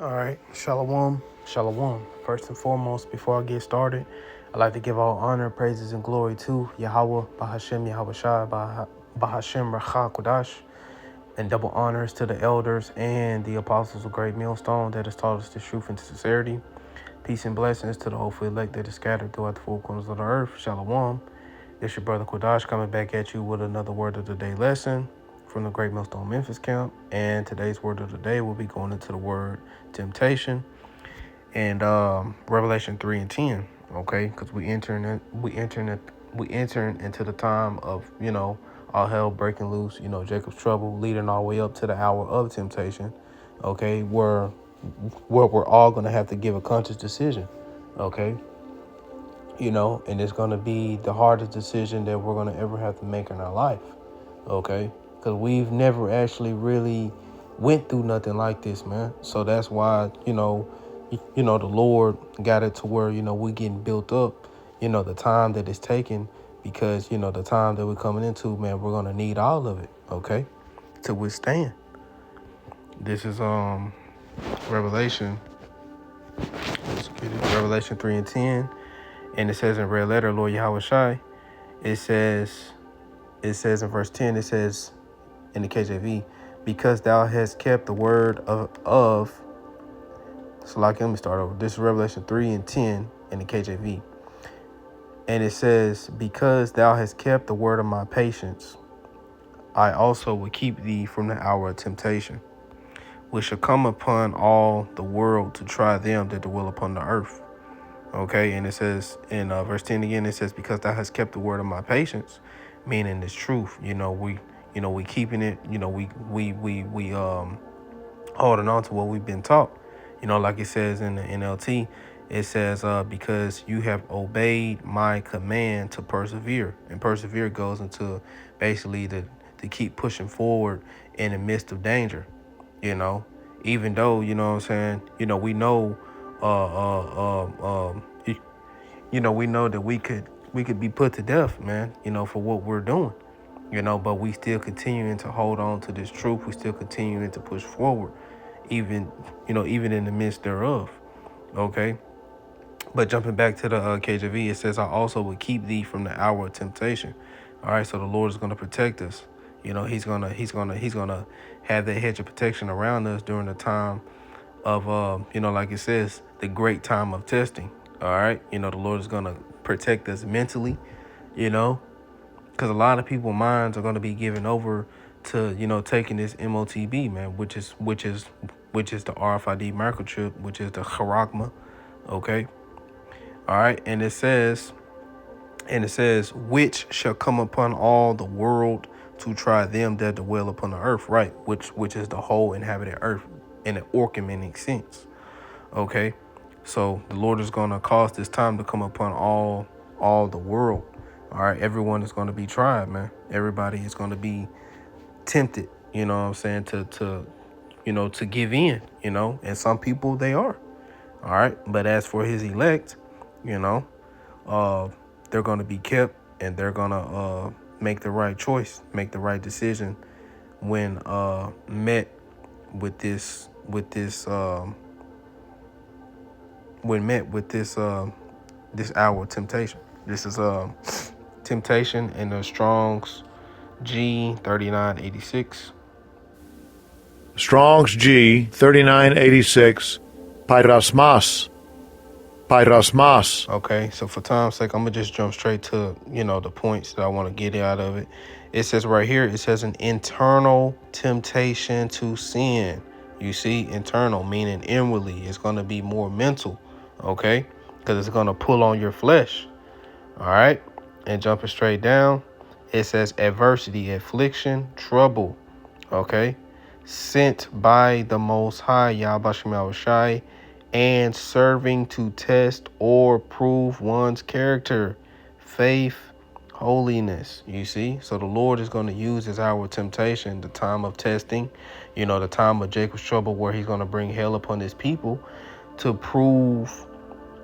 All right, Shalom, Shalom. First and foremost, before I get started, I'd like to give all honor, praises, and glory to Yahweh, Bahashem, Yahweh Shai, Bahashem, Racha, Kodash, and double honors to the elders and the apostles of Great Millstone that has taught us the truth and sincerity. Peace and blessings to the hopeful elect that is scattered throughout the four corners of the earth. Shalom. This your brother Kodash coming back at you with another word of the day lesson from the Great Millstone Memphis camp. And today's word of the day will be going into the word temptation and Revelation 3 and 10. Okay, because we entering into the time of all hell breaking loose. Jacob's trouble leading all the way up to the hour of temptation. Okay, where we're all gonna have to give a conscious decision. Okay, and it's going to be the hardest decision that we're going to ever have to make in our life, okay? Because we've never actually really went through nothing like this, man. So that's why, the Lord got it to where, we're getting built up, the time that it's taking, because, the time that we're coming into, man, we're going to need all of it, okay, to withstand. This is Revelation, let's get it, Revelation 3 and 10. And it says in red letter, Lord Yahweh Shai, it says in verse 10, it says in the KJV, because thou hast kept the word of so like, let me start over. This is Revelation 3 and 10 in the KJV. And it says, because thou hast kept the word of my patience, I also will keep thee from the hour of temptation, which shall come upon all the world to try them that dwell upon the earth. Okay, and it says in verse 10 again, it says, because thou hast kept the word of my patience, meaning this truth. We keeping it, we holding on to what we've been taught. Like it says in the NLT, it says, because you have obeyed my command to persevere. And persevere goes into basically to keep pushing forward in the midst of danger, even though, what I'm saying, we know we know that we could be put to death, man, for what we're doing, but we still continuing to hold on to this truth. We still continuing to push forward, even in the midst thereof. Okay. But jumping back to the KJV, it says, I also will keep thee from the hour of temptation. All right. So the Lord is going to protect us. He's going to have that hedge of protection around us during the time of, like it says, the great time of testing. All right. The Lord is going to protect us mentally, because a lot of people's minds are going to be given over to, taking this MOTB, man, which is the RFID microchip, which is the charagma. Okay. All right. And it says, which shall come upon all the world to try them that dwell upon the earth. Right. Which is the whole inhabited earth in an orchimenic sense. Okay. So the Lord is going to cause this time to come upon all the world. All right. Everyone is going to be tried, man. Everybody is going to be tempted, what I'm saying, to give in, and some people they are. All right. But as for his elect, they're going to be kept, and they're going to make the right choice, make the right decision when met with this this hour of temptation. This is temptation in the Strong's G 3986. Strong's G 3986. Pyrasmas. Okay, so for time's sake, I'm gonna just jump straight to the points that I want to get out of it. It says right here, it says an internal temptation to sin. You see, internal meaning inwardly. It's gonna be more mental, okay, because it's gonna pull on your flesh. All right, and jumping straight down, it says adversity, affliction, trouble. Okay, sent by the Most High, Yahweh Shai, and serving to test or prove one's character, faith, holiness. You see, so the Lord is going to use this hour of temptation, the time of testing, the time of Jacob's trouble, where he's going to bring hell upon his people to prove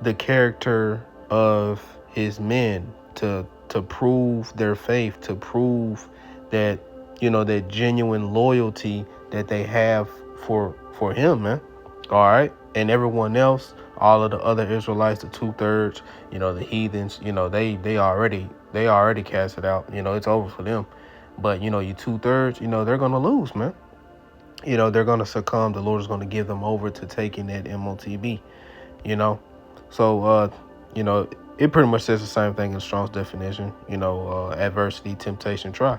the character of his men, to prove their faith, to prove that that genuine loyalty that they have for him, man. All right. And everyone else, all of the other Israelites, the 2/3, the heathens, they already cast it out. It's over for them. But you 2/3, they're gonna lose, man. They're gonna succumb. The Lord is gonna give them over to taking that MOTB. You know, so you know, it pretty much says the same thing in Strong's definition. Adversity, temptation, try.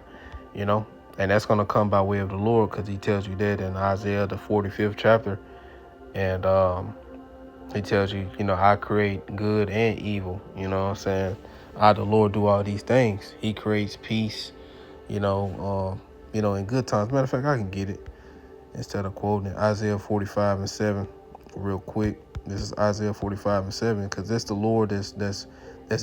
You know, and that's gonna come by way of the Lord, because He tells you that in Isaiah the 45th chapter. And he tells you, I create good and evil. What I'm saying? I, the Lord, do all these things. He creates peace, in good times. Matter of fact, I can get it instead of quoting it. Isaiah 45:7, real quick. This is Isaiah 45:7, because it's the Lord that's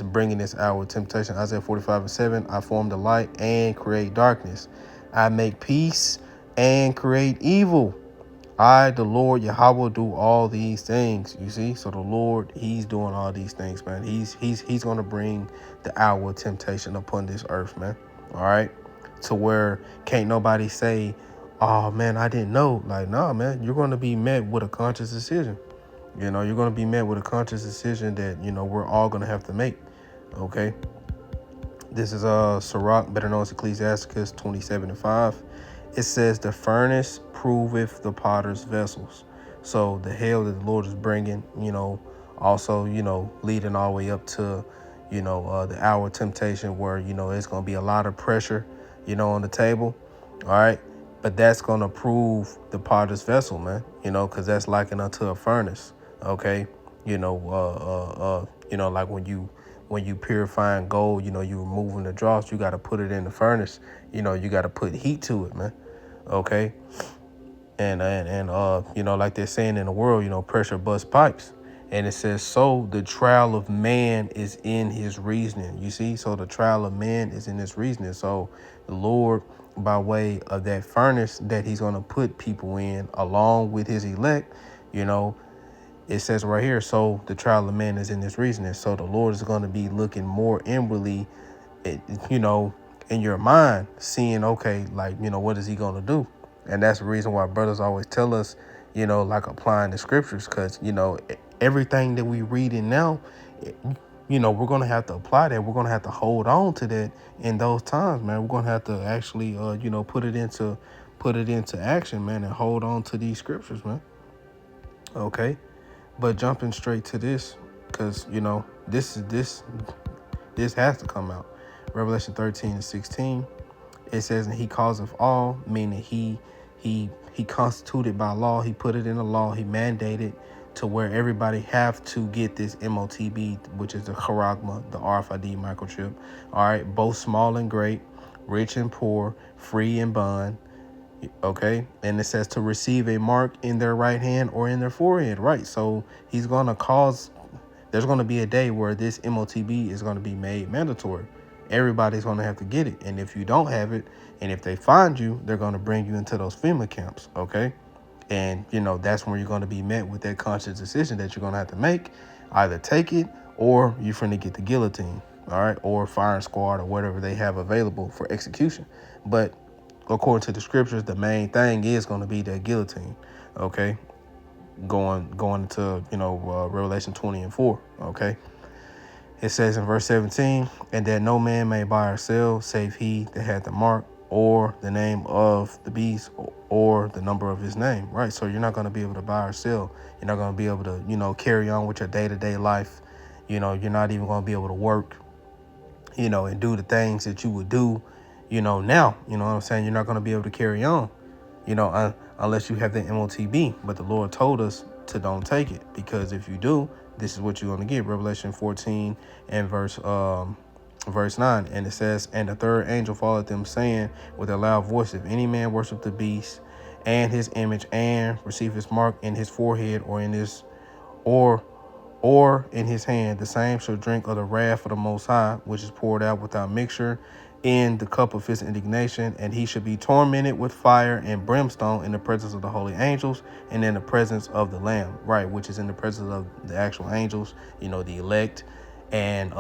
bringing this hour of temptation. Isaiah 45:7, I form the light and create darkness. I make peace and create evil. I, the Lord Yahweh, do all these things. You see, so the Lord, He's doing all these things, man. He's going to bring the hour of temptation upon this earth, man. All right, to where can't nobody say, "Oh man, I didn't know." Like, nah, man, you're going to be met with a conscious decision. You're going to be met with a conscious decision that we're all going to have to make. Okay. This is Sirach, better known as Ecclesiasticus 27:5. It says, the furnace proveth the potter's vessels. So the hell that the Lord is bringing, also, leading all the way up to, the hour of temptation where, it's going to be a lot of pressure, on the table. All right. But that's going to prove the potter's vessel, man, because that's likened unto a furnace. Okay. Like when you purifying gold, you removing the dross, you got to put it in the furnace. You got to put heat to it, man. Okay. And like they're saying in the world, pressure busts pipes. And it says, so the trial of man is in his reasoning. You see, so the trial of man is in his reasoning. So the Lord, by way of that furnace that He's going to put people in along with His elect, it says right here, so the trial of man is in his reasoning. So the Lord is going to be looking more inwardly, in your mind, seeing, okay, like, what is He going to do? And that's the reason why brothers always tell us, like applying the scriptures, because, everything that we read in now, we're going to have to apply that. We're going to have to hold on to that in those times, man. We're going to have to actually, put it into action, man, and hold on to these scriptures, man. Okay. But jumping straight to this, because this has to come out. Revelation 13:16, it says, and He causeth all, meaning he constituted by law. He put it in the law. He mandated to where everybody have to get this MOTB, which is the charagma, the RFID microchip. All right, both small and great, rich and poor, free and bond. Okay. And it says to receive a mark in their right hand or in their forehead. Right. So He's going to there's going to be a day where this MOTB is going to be made mandatory. Everybody's going to have to get it. And if you don't have it, and if they find you, they're going to bring you into those FEMA camps. Okay. And, that's when you're going to be met with that conscious decision that you're going to have to make. Either take it or you're finna get the guillotine. All right. Or firing squad or whatever they have available for execution. But according to the scriptures, the main thing is going to be that guillotine. Okay. Going to, Revelation 20:4. Okay. It says in verse 17, and that no man may buy or sell save he that had the mark or the name of the beast or the number of his name. Right. So you're not going to be able to buy or sell. You're not going to be able to, carry on with your day-to-day life. You're not even going to be able to work, and do the things that you would do, now. You know what I'm saying? You're not going to be able to carry on, unless you have the MOTB. But the Lord told us to don't take it, because if you do, this is what you're going to get. Revelation 14 and verse 9. And it says, and the third angel followed them, saying with a loud voice, if any man worship the beast and his image and receive his mark in his forehead or in his or in his hand, the same shall drink of the wrath of the Most High, which is poured out without mixture in the cup of His indignation, and he should be tormented with fire and brimstone in the presence of the holy angels and in the presence of the Lamb. Right, which is in the presence of the actual angels, the elect, and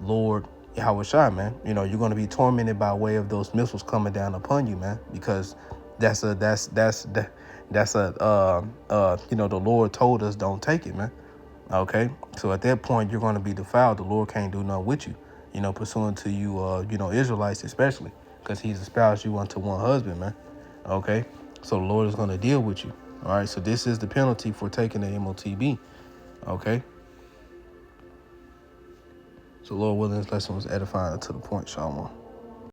Lord Yahweh Shai, man. You're going to be tormented by way of those missiles coming down upon you, man, because that's That's the Lord told us don't take it, man. Okay, so at that point you're going to be defiled. The Lord can't do nothing with you, pursuant to you, Israelites especially, because He's espoused you unto one husband, man. Okay, so the Lord is going to deal with you. All right, so this is the penalty for taking the MOTB. Okay, so Lord willing, this lesson was edifying to the point. Shalom.